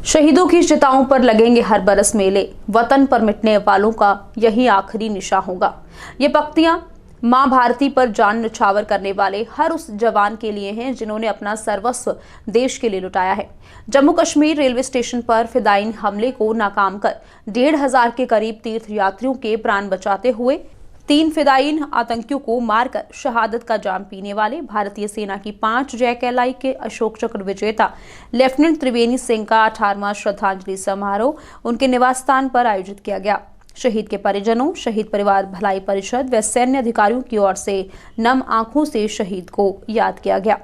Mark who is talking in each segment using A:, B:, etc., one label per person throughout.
A: शहीदों की चिताओं पर लगेंगे हर बरस मेले, वतन पर मिटने वालों का यही आखिरी निशा होगा। ये पंक्तियां मां भारती पर जान न्यौछावर करने वाले हर उस जवान के लिए हैं जिन्होंने अपना सर्वस्व देश के लिए लुटाया है। जम्मू कश्मीर रेलवे स्टेशन पर फिदायीन हमले को नाकाम कर 1500 के करीब तीर्थ यात्रियों के प्राण बचाते हुए 3 फिदायीन आतंकियों को मारकर शहादत का जाम पीने वाले भारतीय सेना की 5 जय कहलाई के अशोक चक्र विजेता लेफ्टिनेंट त्रिवेणी सिंह का 18वां श्रद्धांजलि समारोह उनके निवास स्थान पर आयोजित किया गया। शहीद के परिजनों, शहीद परिवार भलाई परिषद व सैन्य अधिकारियों की ओर से नम आंखों से शहीद को याद किया गया।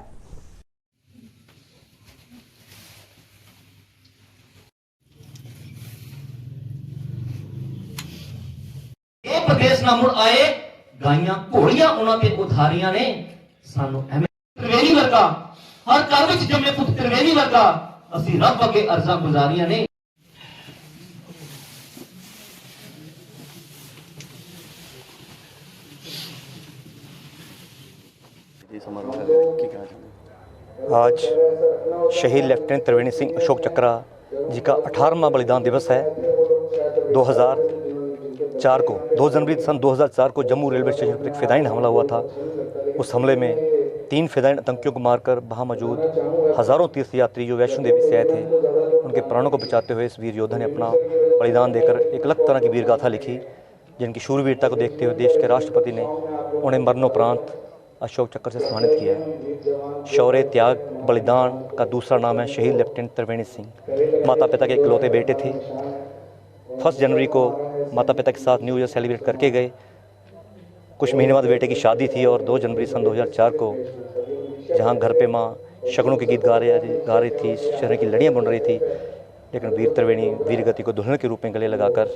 B: प्रदेश ना मुड़ आए गाइयां घोड़ियां उन्होंने उधारियां ने सानू त्रिवेणी वर्गा हर घर विच जम्मे पुत त्रिवेणी वर्गा असी रब अगे अर्जा गुजारियां ने।
C: आज शहीद लेफ्टिनेंट त्रिवेणी सिंह अशोक चक्रा जी का 18वां बलिदान दिवस है। 2 जनवरी सन 2004 को जम्मू रेलवे स्टेशन पर एक फिदायीन हमला हुआ था। उस हमले में 3 फिदायीन आतंकियों को मारकर वहाँ मौजूद हज़ारों तीर्थ यात्री जो वैष्णो देवी से आए थे उनके प्राणों को बचाते हुए इस वीर योद्धा ने अपना बलिदान देकर एक अलग तरह की वीर गाथा लिखी, जिनकी शूरवीरता को देखते हुए देश के राष्ट्रपति ने उन्हें मरणोपरांत अशोक चक्र से सम्मानित किया है। शौर्य, त्याग, बलिदान का दूसरा नाम है शहीद लेफ्टिनेंट त्रिवेणी सिंह। माता पिता के इकलौते बेटे थे। 1 जनवरी को माता पिता के साथ न्यू ईयर सेलिब्रेट करके गए। कुछ महीने बाद बेटे की शादी थी और 2 जनवरी सन 2004 को जहां घर पे माँ शगनों के गीत गा रही थी, शहर की लड़ियाँ बुन रही थी, लेकिन वीर त्रिवेणी वीर गति को दुल्हन के रूप में गले लगाकर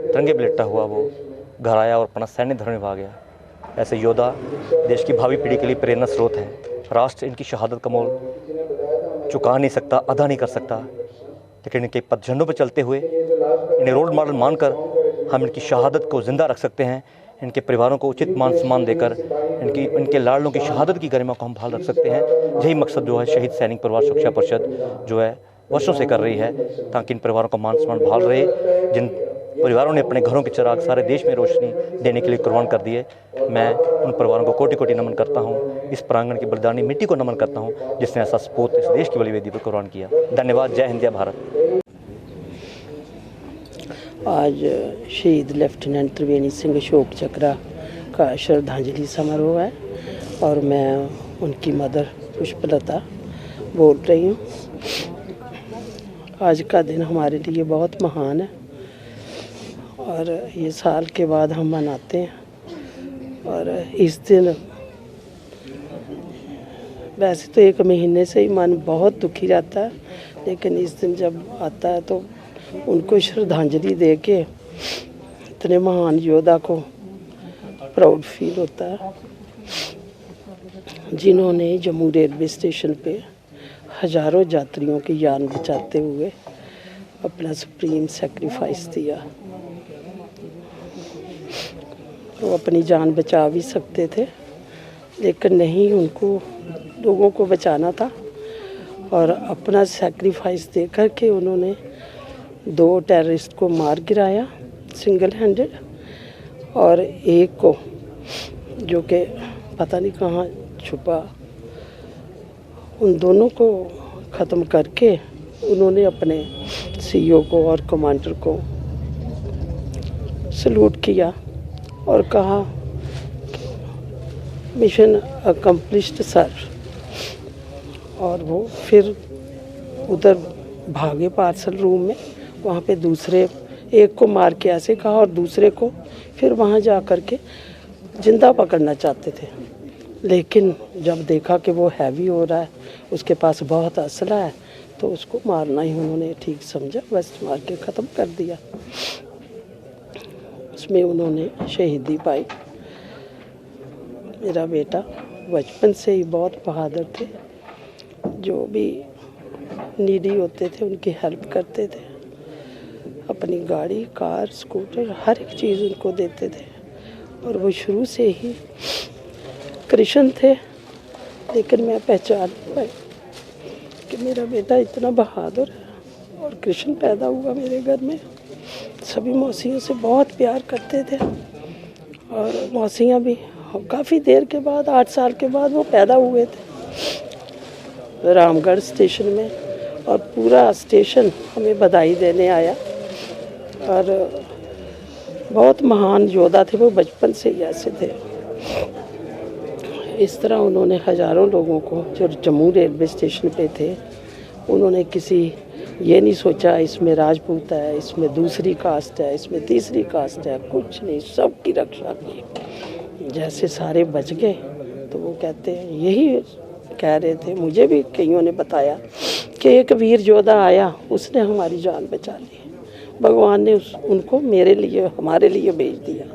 C: तिरंगे में लिपटा हुआ वो घर आया और अपना सैन्य धर्म निभा गया। ऐसे योद्धा देश की भावी पीढ़ी के लिए प्रेरणा स्रोत हैं। राष्ट्र इनकी शहादत का मोल चुका नहीं सकता, अदा नहीं कर सकता, लेकिन इनके पदझंडों पर चलते हुए इन्हें रोल मॉडल मानकर हम इनकी शहादत को ज़िंदा रख सकते हैं। इनके परिवारों को उचित मान सम्मान देकर इनके लाडलों की शहादत की गरिमा को हम बहाल रख सकते हैं। यही मकसद जो है शहीद सैनिक परिवार सुरक्षा परिषद जो है वर्षों से कर रही है, ताकि इन परिवारों का मान सम्मान बहाल रहे। जिन परिवारों ने अपने घरों के चिराग सारे देश में रोशनी देने के लिए कुर्बान कर दिए, मैं उन परिवारों को कोटि कोटि नमन करता हूँ। इस प्रांगण की बलिदानी मिट्टी को नमन करता हूँ जिसने ऐसा सपूत इस देश की बलिवेदी पर कुर्बान किया। धन्यवाद। जय हिंद, जय भारत।
D: आज शहीद लेफ्टिनेंट त्रिवेणी सिंह अशोक चक्रा का श्रद्धांजलि समारोह है और मैं उनकी मदर पुष्पलता बोल रही हूँ। आज का दिन हमारे लिए बहुत महान है और ये साल के बाद हम मनाते हैं। और इस दिन वैसे तो 1 महीने से ही मन बहुत दुखी रहता है, लेकिन इस दिन जब आता है तो उनको श्रद्धांजलि दे के इतने महान योद्धा को प्राउड फील होता है, जिन्होंने जम्मू रेलवे स्टेशन पे हज़ारों यात्रियों की जान बचाते हुए अपना सुप्रीम सैक्रिफाइस दिया। वो अपनी जान बचा भी सकते थे, लेकिन नहीं, उनको लोगों को बचाना था और अपना सैक्रिफाइस दे करके उन्होंने 2 टेररिस्ट को मार गिराया सिंगल हैंडेड, और एक को जो कि पता नहीं कहाँ छुपा, उन दोनों को ख़त्म करके उन्होंने अपने सीईओ को और कमांडर को सल्यूट किया और कहा मिशन अकम्प्लिश्ड सर। और वो फिर उधर भागे पार्सल रूम में, वहाँ पे दूसरे एक को मार के ऐसे कहा और दूसरे को फिर वहाँ जा कर के जिंदा पकड़ना चाहते थे, लेकिन जब देखा कि वो हैवी हो रहा है, उसके पास बहुत असला है, तो उसको मारना ही उन्होंने ठीक समझा, बस मार के ख़त्म कर दिया। उसमें उन्होंने शहीदी पाई। मेरा बेटा बचपन से ही बहुत बहादुर थे, जो भी नीडी होते थे उनकी हेल्प करते थे, अपनी गाड़ी, कार, स्कूटर हर एक चीज़ उनको देते थे। और वो शुरू से ही क्रिश्चियन थे, लेकिन मैं पहचान पाई कि मेरा बेटा इतना बहादुर है और कृष्ण पैदा हुआ मेरे घर में। सभी मौसियों से बहुत प्यार करते थे और मौसियाँ भी काफ़ी देर के बाद 8 साल के बाद वो पैदा हुए थे रामगढ़ स्टेशन में, और पूरा स्टेशन हमें बधाई देने आया। और बहुत महान योद्धा थे वो, बचपन से ही ऐसे थे। इस तरह उन्होंने हज़ारों लोगों को, जो जम्मू रेलवे स्टेशन पे थे, उन्होंने किसी ये नहीं सोचा इसमें राजपूत है, इसमें दूसरी कास्ट है, इसमें तीसरी कास्ट है, कुछ नहीं, सब की रक्षा की। जैसे सारे बच गए तो वो कहते हैं, यही कह रहे थे, मुझे भी कईयों ने बताया कि एक वीर योद्धा आया, उसने हमारी जान बचा ली, भगवान ने उनको मेरे लिए, हमारे लिए भेज दिया।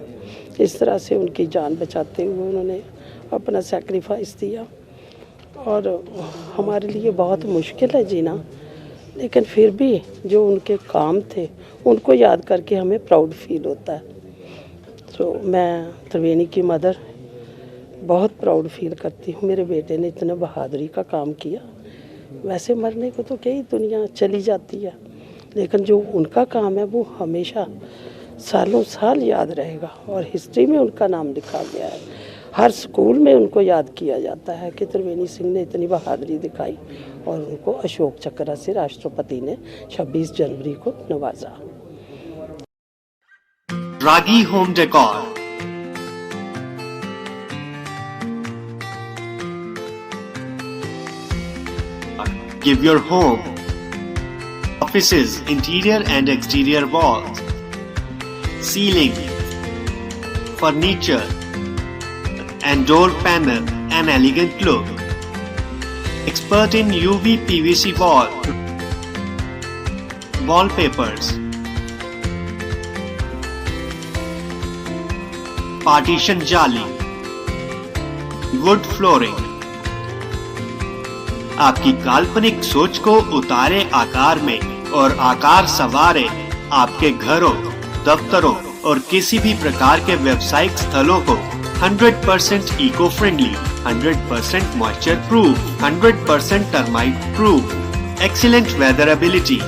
D: इस तरह से उनकी जान बचाते हुए उन्होंने अपना सैक्रिफाइस दिया। और हमारे लिए बहुत मुश्किल है जीना, लेकिन फिर भी जो उनके काम थे उनको याद करके हमें प्राउड फील होता है। तो मैं त्रिवेणी की मदर बहुत प्राउड फील करती हूँ, मेरे बेटे ने इतना बहादुरी का काम किया। वैसे मरने को तो कई दुनिया चली जाती है, लेकिन जो उनका काम है वो हमेशा सालों साल याद रहेगा और हिस्ट्री में उनका नाम लिखा गया है। हर स्कूल में उनको याद किया जाता है कि त्रिवेणी सिंह ने इतनी बहादुरी दिखाई, और उनको अशोक चक्र से राष्ट्रपति ने 26 जनवरी को नवाजा।
E: Ragi home decor, give your home, offices, interior and exterior walls, ceiling, furniture and door panel an elegant look. Expert in UV PVC wallpapers, partition jali, wood flooring. आपकी काल्पनिक सोच को उतारे आकार में और आकार संवारे आपके घरों, दफ्तरों और किसी भी प्रकार के व्यावसायिक स्थलों को 100% eco friendly, 100% moisture proof, 100% termite proof, excellent weatherability,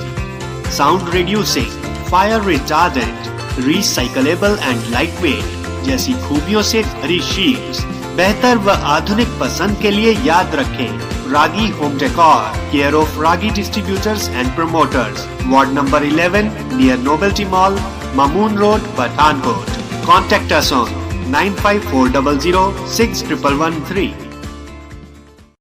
E: sound reducing, fire retardant, recyclable and lightweight जैसी खूबियों से भरी शीट्स। बेहतर व आधुनिक पसंद के लिए याद रखें Ragi home decor, care of Ragi distributors and promoters, ward number 11 near Novelty Mall, Mamun Road, Pathankot. Contact us on 95400 6113.